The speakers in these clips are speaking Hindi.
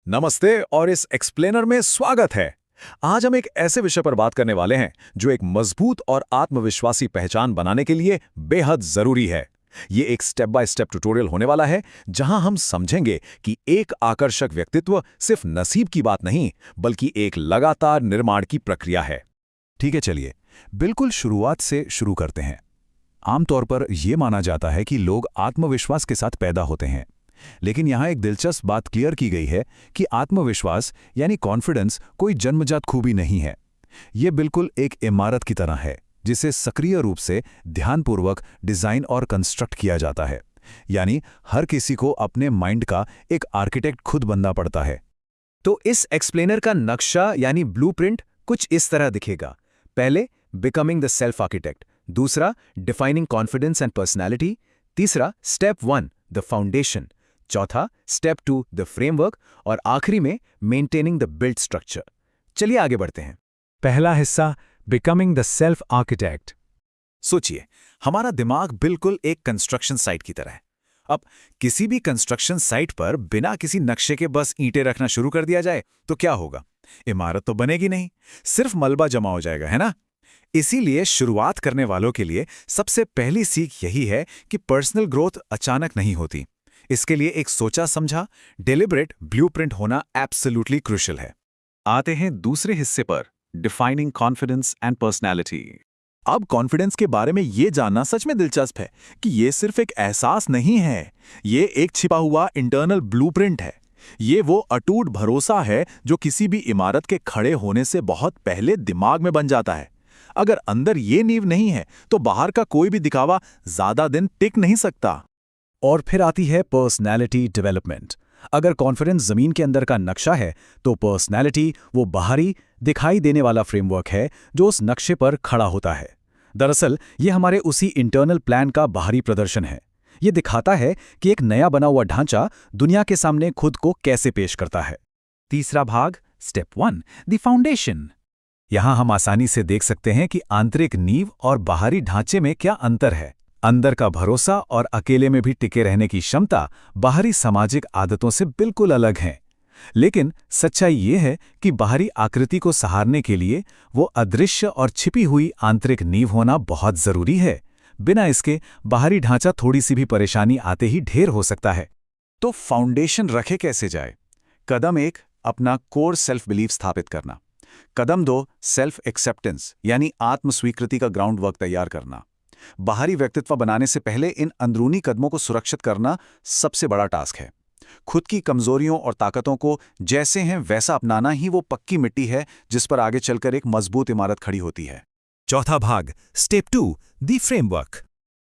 नमस्ते और इस एक्सप्लेनर में स्वागत है। आज हम एक ऐसे विषय पर बात करने वाले हैं जो एक मजबूत और आत्मविश्वासी पहचान बनाने के लिए बेहद जरूरी है। ये एक स्टेप बाय स्टेप ट्यूटोरियल होने वाला है जहां हम समझेंगे कि एक आकर्षक व्यक्तित्व सिर्फ नसीब की बात नहीं बल्कि एक लगातार निर्माण की प्रक्रिया है। ठीक है, चलिए बिल्कुल शुरुआत से शुरू करते हैं। आमतौर पर यह माना जाता है कि लोग आत्मविश्वास के साथ पैदा होते हैं, लेकिन यहाँ एक दिलचस्प बात क्लियर की गई है कि आत्मविश्वास यानी कॉन्फिडेंस कोई जन्मजात खूबी नहीं है। ये बिल्कुल एक इमारत की तरह है जिसे सक्रिय रूप से ध्यानपूर्वक डिजाइन और कंस्ट्रक्ट किया जाता है। यानी हर किसी को अपने माइंड का एक आर्किटेक्ट खुद बनना पड़ता है। तो इस एक्सप्लेनर का नक्शा यानी ब्लूप्रिंट कुछ इस तरह दिखेगा। पहले बिकमिंग द सेल्फ आर्किटेक्ट, दूसरा डिफाइनिंग कॉन्फिडेंस एंड पर्सनैलिटी, तीसरा स्टेप 1 द फाउंडेशन, चौथा स्टेप 2 द फ्रेमवर्क और आखिरी में मेंटेनिंग द बिल्ट स्ट्रक्चर। चलिए आगे बढ़ते हैं। पहला हिस्सा बिकमिंग द सेल्फ आर्किटेक्ट। सोचिए, हमारा दिमाग बिल्कुल एक कंस्ट्रक्शन साइट की तरह है। अब किसी भी कंस्ट्रक्शन साइट पर बिना किसी नक्शे के बस ईंटें रखना शुरू कर दिया जाए तो क्या होगा? इमारत तो बनेगी नहीं, सिर्फ मलबा जमा हो जाएगा, है ना? इसीलिए शुरुआत करने वालों के लिए सबसे पहली सीख यही है कि पर्सनल ग्रोथ अचानक नहीं होती। इसके लिए एक सोचा समझा डेलिब्रेट ब्लूप्रिंट होना एब्सोल्युटली क्रूशियल है। आते हैं दूसरे हिस्से पर, डिफाइनिंग कॉन्फिडेंस एंड पर्सनैलिटी। अब कॉन्फिडेंस के बारे में ये जानना सच में दिलचस्प है कि ये सिर्फ एक एहसास नहीं है, ये एक छिपा हुआ इंटरनल ब्लूप्रिंट है। ये वो अटूट भरोसा है जो किसी भी इमारत के खड़े होने से बहुत पहले दिमाग में बन जाता है। अगर अंदर ये नींव नहीं है तो बाहर का कोई भी दिखावा ज्यादा दिन टिक नहीं सकता। और फिर आती है पर्सनैलिटी डेवलपमेंट। अगर कॉन्फिडेंस जमीन के अंदर का नक्शा है तो पर्सनैलिटी वो बाहरी दिखाई देने वाला फ्रेमवर्क है जो उस नक्शे पर खड़ा होता है। दरअसल ये हमारे उसी इंटरनल प्लान का बाहरी प्रदर्शन है। ये दिखाता है कि एक नया बना हुआ ढांचा दुनिया के सामने खुद को कैसे पेश करता है। तीसरा भाग, स्टेप 1 द फाउंडेशन। यहां हम आसानी से देख सकते हैं कि आंतरिक नींव और बाहरी ढांचे में क्या अंतर है। अंदर का भरोसा और अकेले में भी टिके रहने की क्षमता बाहरी सामाजिक आदतों से बिल्कुल अलग है। लेकिन सच्चाई ये है कि बाहरी आकृति को सहारने के लिए वो अदृश्य और छिपी हुई आंतरिक नींव होना बहुत जरूरी है। बिना इसके बाहरी ढांचा थोड़ी सी भी परेशानी आते ही ढेर हो सकता है। तो फाउंडेशन रखे कैसे जाए? कदम 1, अपना कोर सेल्फ बिलीफ स्थापित करना। कदम 2, सेल्फ एक्सेप्टेंस यानी आत्मस्वीकृति का ग्राउंड वर्क तैयार करना। बाहरी व्यक्तित्व बनाने से पहले इन अंदरूनी कदमों को सुरक्षित करना सबसे बड़ा टास्क है। खुद की कमजोरियों और ताकतों को जैसे हैं वैसा अपनाना ही वो पक्की मिट्टी है जिस पर आगे चलकर एक मजबूत इमारत खड़ी होती है। चौथा भाग, स्टेप 2 द फ्रेमवर्क।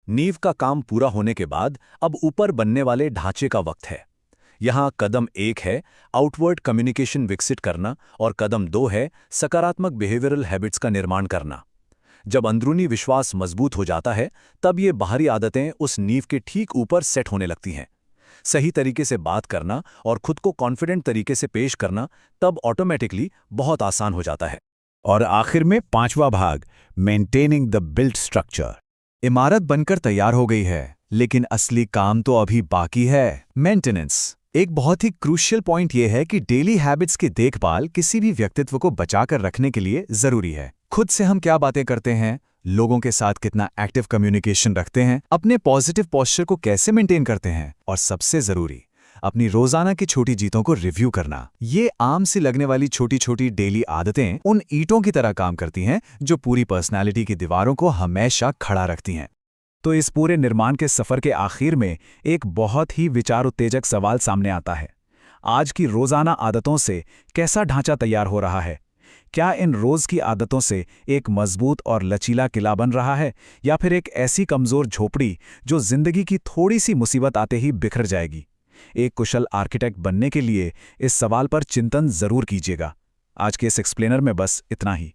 नींव का काम पूरा होने के बाद अब ऊपर बनने वाले ढांचे का वक्त है। यहां कदम 1 है आउटवर्ड कम्युनिकेशन विकसित करना और कदम 2 है सकारात्मक बिहेवियरल हैबिट्स का निर्माण करना। जब अंदरूनी विश्वास मजबूत हो जाता है तब ये बाहरी आदतें उस नींव के ठीक ऊपर सेट होने लगती हैं। सही तरीके से बात करना और खुद को कॉन्फिडेंट तरीके से पेश करना तब ऑटोमेटिकली बहुत आसान हो जाता है। और आखिर में 5वां भाग, मेंटेनिंग द बिल्ट स्ट्रक्चर। इमारत बनकर तैयार हो गई है, लेकिन असली काम तो अभी बाकी है, मेंटेनेंस। एक बहुत ही क्रूशियल पॉइंट यह है कि डेली हैबिट्स की देखभाल किसी भी व्यक्तित्व को बचाकर रखने के लिए जरूरी है। खुद से हम क्या बातें करते हैं, लोगों के साथ कितना एक्टिव कम्युनिकेशन रखते हैं, अपने पॉजिटिव पोस्चर को कैसे मेंटेन करते हैं, और सबसे जरूरी अपनी रोजाना की छोटी जीतों को रिव्यू करना। ये आम सी लगने वाली छोटी छोटी डेली आदतें उन ईंटों की तरह काम करती हैं जो पूरी पर्सनैलिटी की दीवारों को हमेशा खड़ा रखती हैं। तो इस पूरे निर्माण के सफर के आखिर में एक बहुत ही विचार उत्तेजक सवाल सामने आता है। आज की रोजाना आदतों से कैसा ढांचा तैयार हो रहा है? क्या इन रोज की आदतों से एक मजबूत और लचीला किला बन रहा है, या फिर एक ऐसी कमजोर झोपड़ी जो जिंदगी की थोड़ी सी मुसीबत आते ही बिखर जाएगी? एक कुशल आर्किटेक्ट बनने के लिए इस सवाल पर चिंतन जरूर कीजिएगा। आज के इस एक्सप्लेनर में बस इतना ही।